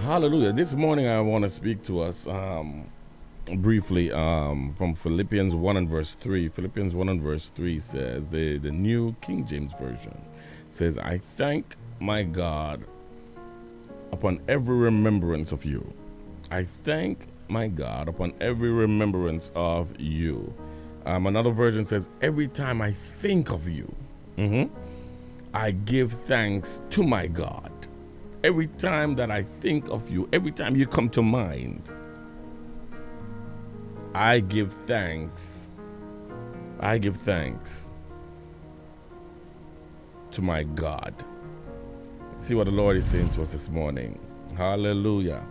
Hallelujah. This morning I want to speak to us briefly from Philippians 1 and verse 3. Philippians 1 and verse 3 says, the New King James Version says, I thank my God upon every remembrance of you. I thank my God upon every remembrance of you. Another version says, every time I think of you, I give thanks to my God. Every time that I think of you, every time you come to mind, I give thanks. I give thanks to my God. See what the Lord is saying to us this morning. Hallelujah.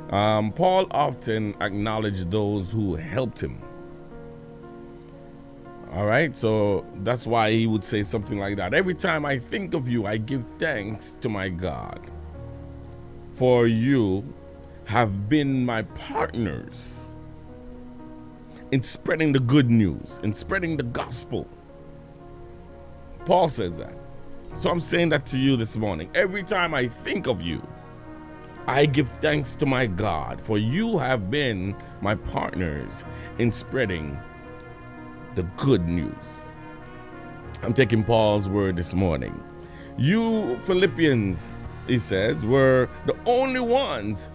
Paul often acknowledged those who helped him. All right, so that's why he would say something like that. Every time I think of you, I give thanks to my God. For you have been my partners in spreading the good news, in spreading the gospel. Paul says that. So I'm saying that to you this morning. Every time I think of you, I give thanks to my God, for you have been my partners in spreading the good news. I'm taking Paul's word this morning. You Philippians, he says, were the only ones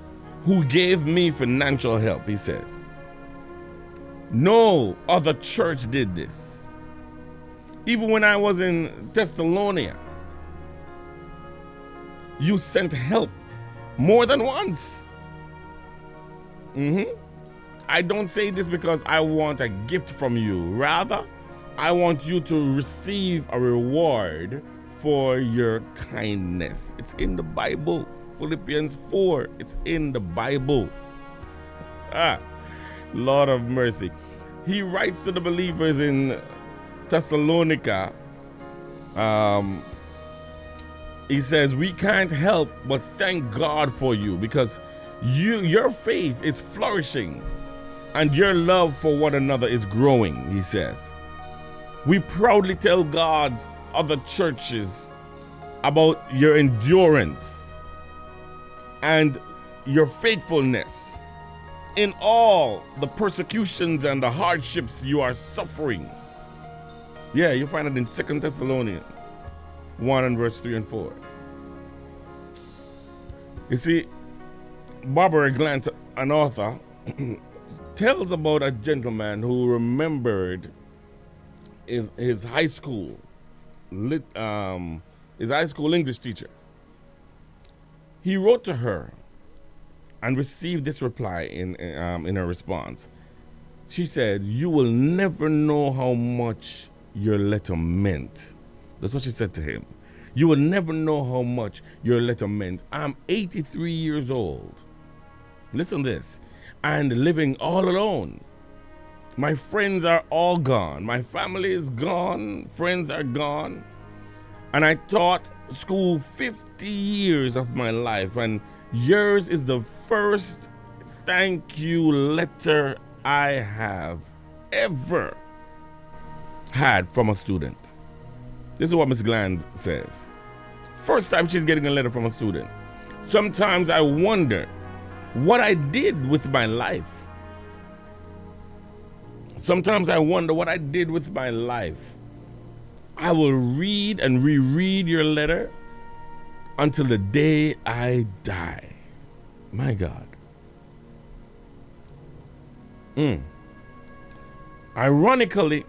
who gave me financial help, he says. No other church did this. Even when I was in Thessalonica, you sent help more than once. I don't say this because I want a gift from you. Rather, I want you to receive a reward for your kindness. It's in the Bible. Philippians 4. It's in the Bible. Lord of mercy. He writes to the believers in Thessalonica. He says, we can't help but thank God for you because your faith is flourishing and your love for one another is growing, he says. We proudly tell God's other churches about your endurance and your faithfulness in all the persecutions and the hardships you are suffering. Yeah, you find it in 2 Thessalonians 1 and verse 3 and 4. You see, Barbara Glantz, an author, tells about a gentleman who remembered his high school English teacher. He wrote to her and received this reply in her response. She said, you will never know how much your letter meant. That's what she said to him. You will never know how much your letter meant. I'm 83 years old. Listen to this. And living all alone. My friends are all gone. My family is gone. Friends are gone. And I taught school 50 years of my life. And yours is the first thank you letter I have ever had from a student. This is what Ms. Glanz says. First time she's getting a letter from a student. Sometimes I wonder what I did with my life. Sometimes I wonder what I did with my life. I will read and reread your letter until the day I die. My God. Ironically,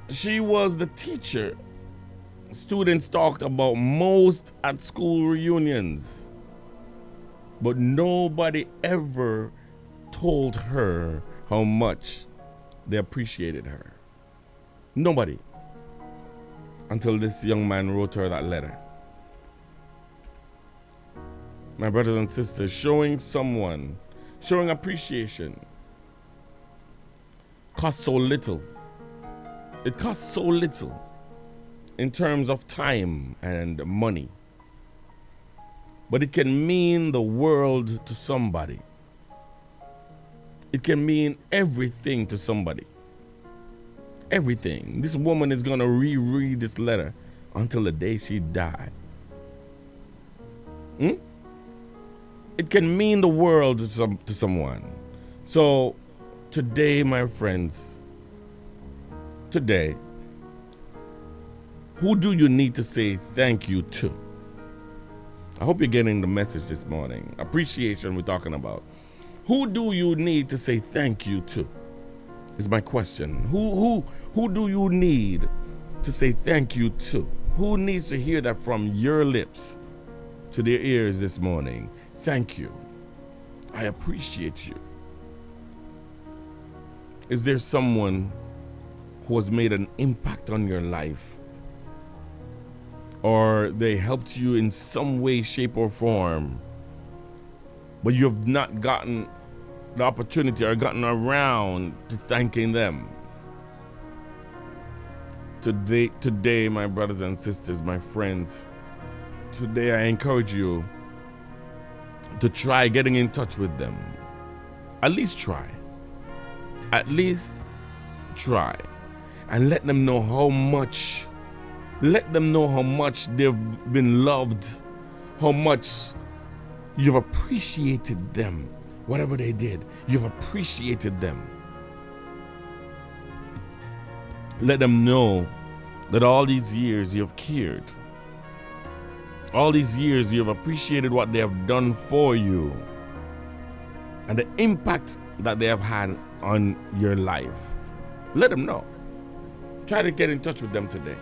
she was the teacher students talked about most at school reunions. But nobody ever told her how much they appreciated her. Nobody. Until this young man wrote her that letter. My brothers and sisters, showing appreciation costs so little. It costs so little in terms of time and money. But it can mean the world to somebody. It can mean everything to somebody. Everything. This woman is going to reread this letter until the day she died. It it can mean the world to someone. So today, my friends, today, who do you need to say thank you to? I hope you're getting the message this morning. Appreciation we're talking about. Who do you need to say thank you to? Is my question. Who do you need to say thank you to? Who needs to hear that from your lips to their ears this morning? Thank you. I appreciate you. Is there someone who has made an impact on your life? Or they helped you in some way, shape, or form, but you have not gotten the opportunity or gotten around to thanking them? Today, my brothers and sisters, my friends, today I encourage you to try getting in touch with them. At least try. At least try. And let them know how much they've been loved, how much you've appreciated them. Whatever they did, you've appreciated them. Let them know that all these years you've cared. All these years you've appreciated what they have done for you and the impact that they have had on your life. Let them know. Try to get in touch with them today.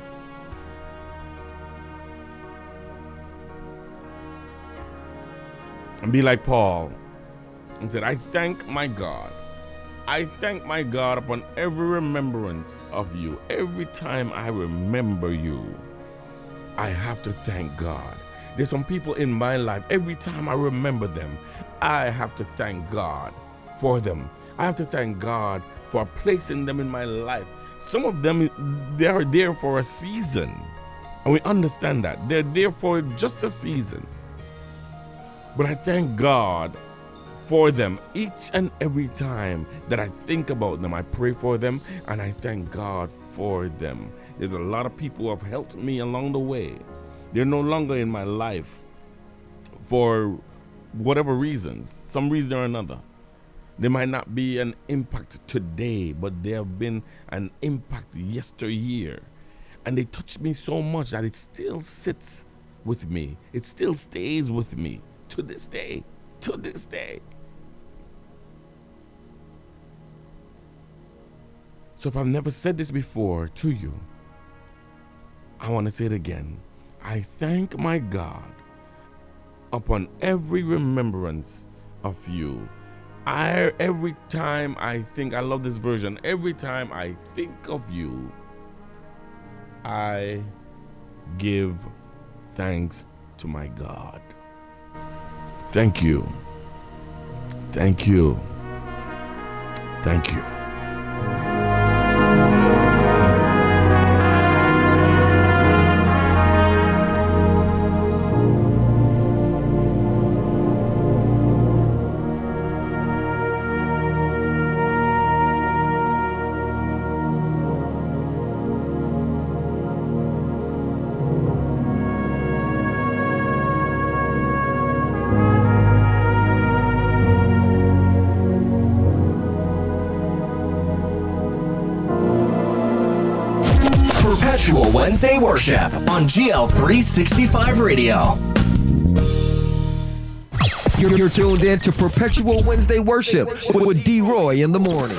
And be like Paul and said, I thank my God. I thank my God upon every remembrance of you. Every time I remember you, I have to thank God. There's some people in my life, every time I remember them, I have to thank God for them. I have to thank God for placing them in my life. Some of them, they are there for a season. And we understand that. They're there for just a season. But I thank God for them each and every time that I think about them. I pray for them and I thank God for them. There's a lot of people who have helped me along the way. They're no longer in my life for whatever reasons, some reason or another. They might not be an impact today, but they have been an impact yesteryear. And they touched me so much that it still sits with me. It still stays with me to this day. To this day. So if I've never said this before to you, I want to say it again. I thank my God upon every remembrance of you. Every time I think, I love this version, every time I think of you, I give thanks to my God. Thank you. Thank you. Thank you. Wednesday Worship on GL365 Radio. You're tuned in to Perpetual Wednesday Worship with D. Roy in the morning.